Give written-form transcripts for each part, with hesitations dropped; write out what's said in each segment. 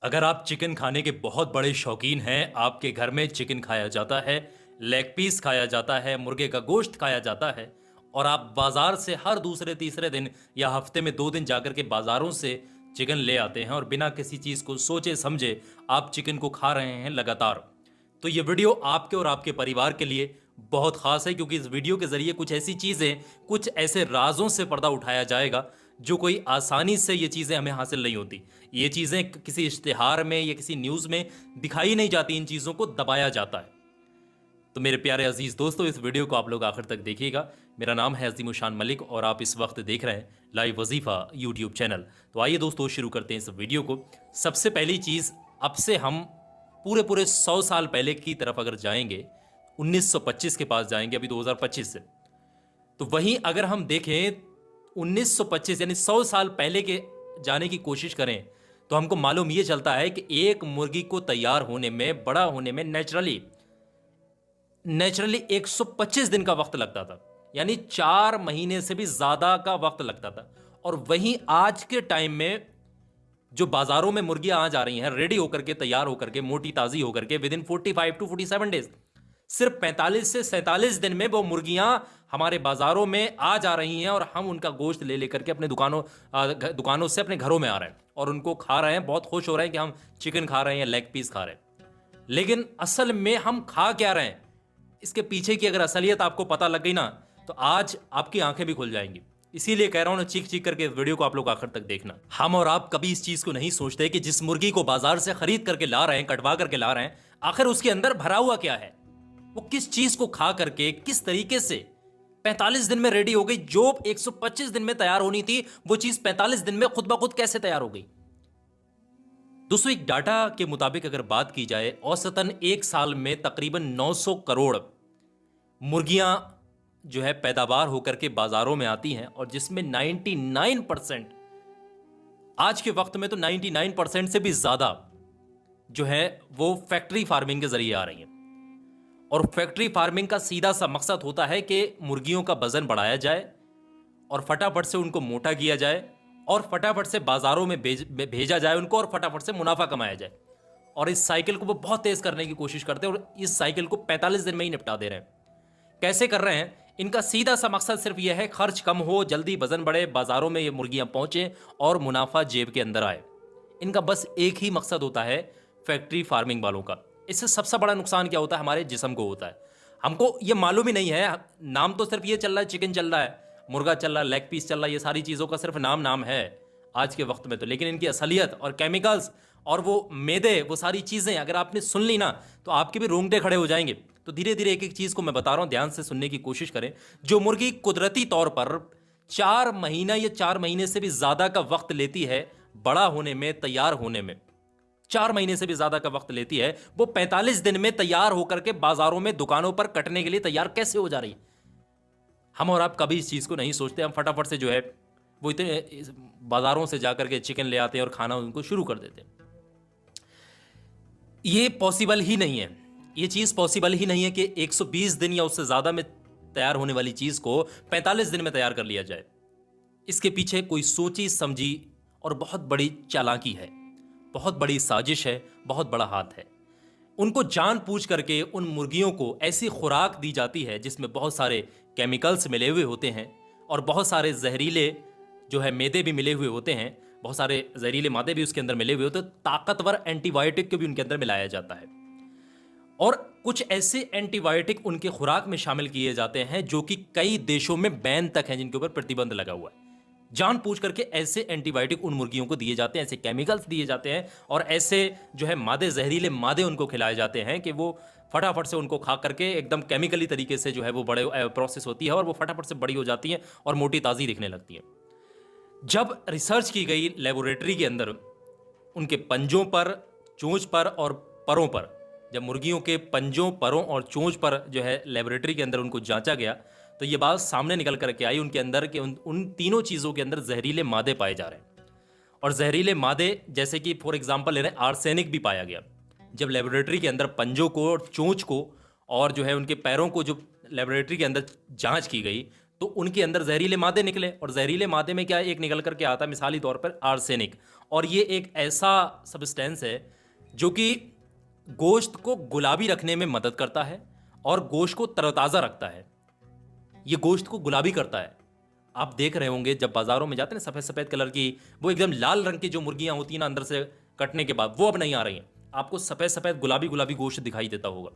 अगर आप चिकन खाने के बहुत बड़े शौकीन हैं, आपके घर में चिकन खाया जाता है, लेग पीस खाया जाता है, मुर्गे का गोश्त खाया जाता है और आप बाज़ार से हर दूसरे तीसरे दिन या हफ्ते में 2 दिन जाकर के बाज़ारों से चिकन ले आते हैं और बिना किसी चीज़ को सोचे समझे आप चिकन को खा रहे हैं लगातार। तो ये वीडियो आपके और आपके परिवार के लिए बहुत ख़ास है, क्योंकि इस वीडियो के ज़रिए कुछ ऐसी चीज़ें, कुछ ऐसे राज़ों से पर्दा उठाया जाएगा जो कोई आसानी से ये चीज़ें हमें हासिल नहीं होती। ये चीज़ें किसी इश्तिहार में या किसी न्यूज़ में दिखाई नहीं जाती, इन चीज़ों को दबाया जाता है। तो मेरे प्यारे अजीज़ दोस्तों, इस वीडियो को आप लोग आखिर तक देखिएगा। मेरा नाम है अज़ीमुशान मलिक और आप इस वक्त देख रहे हैं लाइव वजीफ़ा यूट्यूब चैनल। तो आइए दोस्तों, शुरू करते हैं इस वीडियो को। सबसे पहली चीज़, अब से हम पूरे पूरे 100 साल पहले की तरफ अगर जाएंगे, 1925 के पास जाएंगे, अभी 2025 से। तो वहीं अगर हम देखें 1925 यानी 100 साल पहले के जाने की कोशिश करें, तो हमको मालूम ये चलता है कि एक मुर्गी को तैयार होने में, बड़ा होने में नेचुरली 125 दिन का वक्त लगता था, यानी 4 महीने से भी ज्यादा का वक्त लगता था। और वहीं आज के टाइम में जो बाजारों में मुर्गियां आ जा रही हैं, रेडी होकर के, तैयार होकर के, मोटी ताजी होकर के, विद इन 45 टू 47 डेज, सिर्फ 45 से 47 दिन में वो मुर्गियां हमारे बाजारों में आ जा रही हैं और हम उनका गोश्त ले लेकर के अपने दुकानों से अपने घरों में आ रहे हैं और उनको खा रहे हैं। बहुत खुश हो रहे हैं कि हम चिकन खा रहे हैं या लेग पीस खा रहे हैं। लेकिन असल में हम खा क्या रहे हैं, इसके पीछे की अगर असलियत आपको पता लग गई ना, तो आज आपकी आंखें भी खुल जाएंगी। इसीलिए कह रहा हूं ना, चीख चीख करके इस वीडियो को आप लोग आखिर तक देखना। हम और आप कभी इस चीज को नहीं सोचते कि जिस मुर्गी को बाजार से खरीद करके ला रहे हैं, कटवा करके ला रहे हैं, आखिर उसके अंदर भरा हुआ क्या है, वो किस चीज को खा करके किस तरीके से 45 दिन में रेडी हो गई। जो 125 दिन में तैयार होनी थी, वो चीज 45 दिन में खुद ब खुद कैसे तैयार हो गई। दोस्तों, एक डाटा के मुताबिक अगर बात की जाए, औसतन एक साल में तकरीबन 900 करोड़ मुर्गियां जो है पैदावार होकर के बाजारों में आती हैं और जिसमें 99% आज के वक्त में तो 99% से भी ज्यादा जो है वो फैक्ट्री फार्मिंग के जरिए आ रही हैं। और फैक्ट्री फार्मिंग का सीधा सा मकसद होता है कि मुर्गियों का वजन बढ़ाया जाए और फटाफट से उनको मोटा किया जाए और फटाफट से बाजारों में भेजा जाए उनको और फटाफट से मुनाफा कमाया जाए। और इस साइकिल को वो बहुत तेज करने की कोशिश करते हैं और इस साइकिल को 45 दिन में ही निपटा दे रहे हैं। कैसे कर रहे हैं? इनका सीधा सा मकसद सिर्फ यह है, खर्च कम हो, जल्दी वजन बढ़े, बाजारों में ये मुर्गियां पहुंचे और मुनाफा जेब के अंदर आए। इनका बस एक ही मकसद होता है फैक्ट्री फार्मिंग वालों का। इससे सबसे बड़ा नुकसान क्या होता है? हमारे जिस्म को होता है। हमको ये मालूम ही नहीं है, नाम तो सिर्फ ये चल रहा है, चिकन चल रहा है, मुर्गा चल रहा है, लेग पीस चल रहा है, ये सारी चीज़ों का सिर्फ नाम है आज के वक्त में तो। लेकिन इनकी असलियत और केमिकल्स और वो मैदे, वो सारी चीज़ें अगर आपने सुन ली ना, तो आपके भी रोंगटे खड़े हो जाएंगे। तो धीरे धीरे एक एक चीज़ को मैं बता रहा हूँ, ध्यान से सुनने की कोशिश करें। जो मुर्गी कुदरती तौर पर 4 महीना या 4 महीने से भी ज़्यादा का वक्त लेती है बड़ा होने में, तैयार होने में, 4 महीने से भी ज्यादा का वक्त लेती है, वो 45 दिन में तैयार होकर के बाजारों में, दुकानों पर कटने के लिए तैयार कैसे हो जा रही। हम और आप कभी इस चीज को नहीं सोचते। हम फटाफट से जो है वो इतने बाजारों से जाकर के चिकन ले आते हैं और खाना उनको शुरू कर देते हैं। ये पॉसिबल ही नहीं है, ये चीज पॉसिबल ही नहीं है कि 120 दिन या उससे ज्यादा में तैयार होने वाली चीज को 45 दिन में तैयार कर लिया जाए। इसके पीछे कोई सोची समझी और बहुत बड़ी चालाकी है, बहुत बड़ी साजिश है, बहुत बड़ा हाथ है। उनको जानबूझ करके उन मुर्गियों को ऐसी खुराक दी जाती है जिसमें बहुत सारे केमिकल्स मिले हुए होते हैं और बहुत सारे जहरीले जो है मैदे भी मिले हुए होते हैं, बहुत सारे जहरीले मादे भी उसके अंदर मिले हुए होते हैं। ताकतवर एंटीबायोटिक को भी उनके अंदर मिलाया जाता है और कुछ ऐसे एंटीबायोटिक उनके खुराक में शामिल किए जाते हैं जो कि कई देशों में बैन तक हैं, जिनके ऊपर प्रतिबंध लगा हुआ है। जानबूझ करके ऐसे एंटीबायोटिक उन मुर्गियों को दिए जाते हैं, ऐसे केमिकल्स दिए जाते हैं और ऐसे जो है मादे, जहरीले मादे उनको खिलाए जाते हैं कि वो फटाफट से उनको खा करके एकदम केमिकली तरीके से जो है वो बड़े प्रोसेस होती है और वो फटाफट से बड़ी हो जाती हैं और मोटी ताज़ी दिखने लगती हैं। जब रिसर्च की गई लेबोरेटरी के अंदर उनके पंजों पर, चोंच पर और परों पर, जब मुर्गियों के पंजों, परों और चोंच पर जो है लेबोरेटरी के अंदर उनको जांचा गया, तो ये बात सामने निकल करके आई उनके अंदर कि उन तीनों चीज़ों के अंदर जहरीले मादे पाए जा रहे हैं। और जहरीले मादे जैसे कि फॉर एग्जांपल ले रहे हैं, आर्सेनिक भी पाया गया। जब लेबोरेटरी के अंदर पंजों को और चोंच को और जो है उनके पैरों को जो लेबोरेटरी के अंदर जांच की गई, तो उनके अंदर जहरीले मादे निकले, और जहरीले मादे में क्या एक निकल करके आता है मिसाली तौर पर आर्सेनिक। और ये एक ऐसा सब्सटेंस है जो कि गोश्त को गुलाबी रखने में मदद करता है और गोश्त को तरोताज़ा रखता है। ये गोश्त को गुलाबी करता है। आप देख रहे होंगे जब बाजारों में जाते हैं सफ़ेद सफ़ेद कलर की, वो एकदम लाल रंग की जो मुर्गियां होती हैं ना अंदर से कटने के बाद, वो अब नहीं आ रही हैं। आपको सफ़ेद सफ़ेद गुलाबी गुलाबी गोश्त दिखाई देता होगा,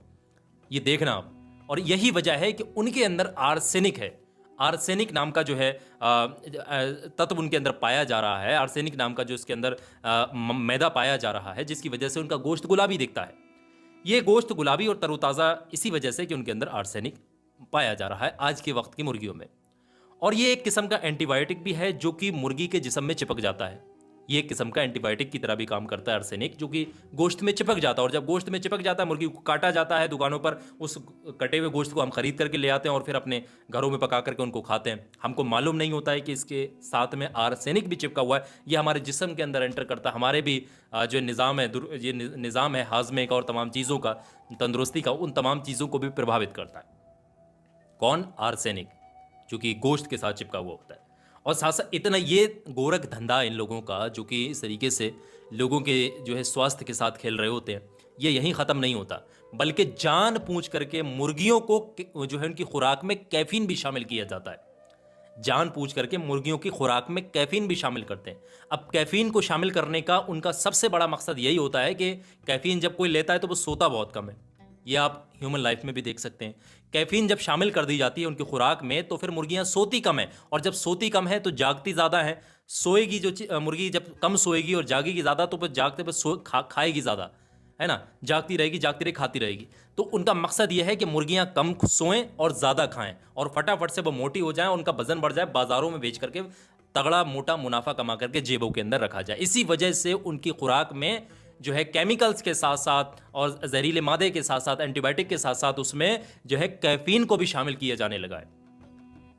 ये देखना आप। और यही वजह है कि उनके अंदर आर्सेनिक है। आर्सेनिक नाम का जो है तत्व उनके अंदर पाया जा रहा है। आर्सेनिक नाम का जो इसके अंदर मैदा पाया जा रहा है, जिसकी वजह से उनका गोश्त गुलाबी दिखता है। ये गोश्त गुलाबी और तरोताज़ा इसी वजह से कि उनके अंदर आर्सेनिक पाया जा रहा है आज के वक्त की मुर्गियों में। और ये एक किस्म का एंटीबायोटिक भी है जो कि मुर्गी के जिस्म में चिपक जाता है। ये एक किस्म का एंटीबायोटिक की तरह भी काम करता है आर्सेनिक, जो कि गोश्त में चिपक जाता है। और जब गोश्त में चिपक जाता है, मुर्गी को काटा जाता है दुकानों पर, उस कटे हुए गोश्त को हम खरीद करके ले आते हैं और फिर अपने घरों में पका करके उनको खाते हैं। हमको मालूम नहीं होता है कि इसके साथ में आर्सेनिक भी चिपका हुआ है। ये हमारे जिस्म के अंदर एंटर करता है, हमारे भी जो निज़ाम है, ये निज़ाम है हाजमे का और तमाम चीज़ों का, तंदुरुस्ती का, उन तमाम चीज़ों को भी प्रभावित करता है। कौन? आर्सेनिक, जो कि गोश्त के साथ चिपका हुआ होता है। और साथ साथ इतना ये गोरख धंधा इन लोगों का, जो कि इस तरीके से लोगों के जो है स्वास्थ्य के साथ खेल रहे होते हैं, ये यहीं ख़त्म नहीं होता, बल्कि जान पूछ करके मुर्गियों को जो है उनकी खुराक में कैफीन भी शामिल किया जाता है। जान पूछ करके मुर्गियों की खुराक में कैफीन भी शामिल करते हैं। अब कैफीन को शामिल करने का उनका सबसे बड़ा मकसद यही होता है कि कैफीन जब कोई लेता है तो वो सोता बहुत कम है। ये आप ह्यूमन लाइफ में भी देख सकते हैं। कैफीन जब शामिल कर दी जाती है उनकी खुराक में, तो फिर मुर्गियां सोती कम है, और जब सोती कम है तो जागती ज़्यादा है। सोएगी जो मुर्गी जब कम सोएगी और जागेगी ज़्यादा, तो फिर जागते पर खाएगी ज़्यादा, है ना। जागती रहेगी, खाती रहेगी। तो उनका मकसद यह है कि मुर्गियां कम सोएं और ज़्यादा खाएं, और फटाफट से वो मोटी हो जाएं, उनका वजन बढ़ जाए, बाज़ारों में बेच करके तगड़ा मोटा मुनाफा कमा करके जेबों के अंदर रखा जाए। इसी वजह से उनकी खुराक में जो है केमिकल्स के साथ साथ और जहरीले मादे के साथ साथ एंटीबायोटिक के साथ साथ उसमें जो है कैफीन को भी शामिल किया जाने लगा है।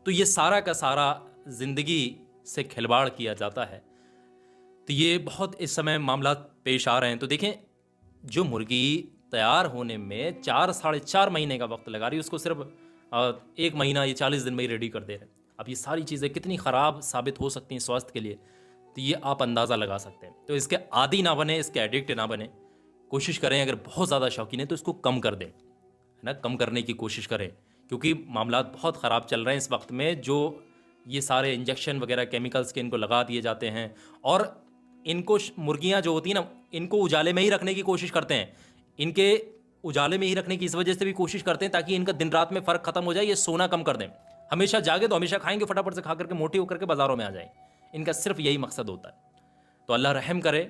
तो ये सारा का सारा जिंदगी से खिलवाड़ किया जाता है। तो ये बहुत इस समय मामला पेश आ रहे हैं। तो देखें, जो मुर्गी तैयार होने में 4-4.5 महीने का वक्त लगा रही है, उसको सिर्फ 1 महीना या 40 दिन में ही रेडी कर दे रहे हैं। अब ये सारी चीज़ें कितनी ख़राब साबित हो सकती हैं स्वास्थ्य के लिए, तो ये आप अंदाज़ा लगा सकते हैं। तो इसके आदी ना बने, इसके एडिक्ट ना बने। कोशिश करें, अगर बहुत ज़्यादा शौकीन है तो इसको कम कर दें, है ना, कम करने की कोशिश करें, क्योंकि मामला बहुत ख़राब चल रहे हैं इस वक्त में। जो ये सारे इंजेक्शन वगैरह केमिकल्स के इनको लगा दिए जाते हैं, और इनको मुर्गियाँ जो होती हैं ना, इनको उजाले में ही रखने की कोशिश करते हैं। इनके उजाले में ही रखने की इस वजह से भी कोशिश करते हैं ताकि इनका दिन रात में फ़र्क ख़त्म हो जाए, ये सोना कम कर दें। हमेशा जागे तो हमेशा खाएंगे, फटाफट से खा करके मोटी होकर के बाज़ारों में आ जाए। इनका सिर्फ यही मकसद होता है। तो अल्लाह रहम करे,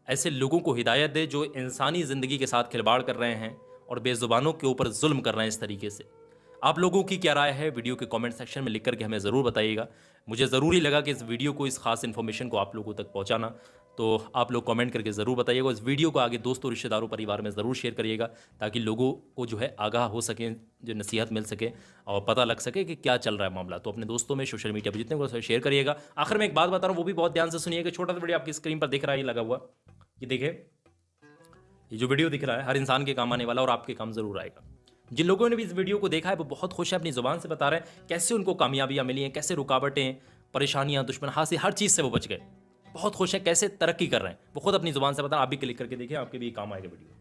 ऐसे लोगों को हिदायत दे जो इंसानी ज़िंदगी के साथ खिलवाड़ कर रहे हैं और बेज़ुबानों के ऊपर जुल्म कर रहे हैं इस तरीके से। आप लोगों की क्या राय है, वीडियो के कमेंट सेक्शन में लिख करके हमें ज़रूर बताइएगा। मुझे ज़रूरी लगा कि इस वीडियो को, इस खास इन्फॉर्मेशन को आप लोगों तक पहुंचाना, तो आप लोग कमेंट करके ज़रूर बताइएगा। इस वीडियो को आगे दोस्तों, रिश्तेदारों, परिवार में ज़रूर शेयर करिएगा, ताकि लोगों को जो है आगाह हो सके, जो नसीहत मिल सके और पता लग सके कि क्या चल रहा है मामला। तो अपने दोस्तों में, सोशल मीडिया पर जितने को शेयर करिएगा। आखिर में एक बात बता रहा हूँ, वो भी बहुत ध्यान से सुनिएगा। छोटा सा वीडियो आपकी स्क्रीन पर दिख रहा है, ये लगा हुआ, ये देखिए, ये जो वीडियो दिख रहा है हर इंसान के काम आने वाला और आपके काम ज़रूर आएगा। जिन लोगों ने भी इस वीडियो को देखा है वो बहुत खुश है, अपनी ज़ुबान से बता रहे हैं कैसे उनको कामयाबियाँ मिली हैं, कैसे रुकावटें, परेशानियाँ, दुश्मन हाथ से हर चीज़ से वो बच गए। बहुत खुश है, कैसे तरक्की कर रहे हैं, वो खुद अपनी ज़ुबान से बता। आप भी क्लिक करके देखिए, आपके भी काम आएगा वीडियो।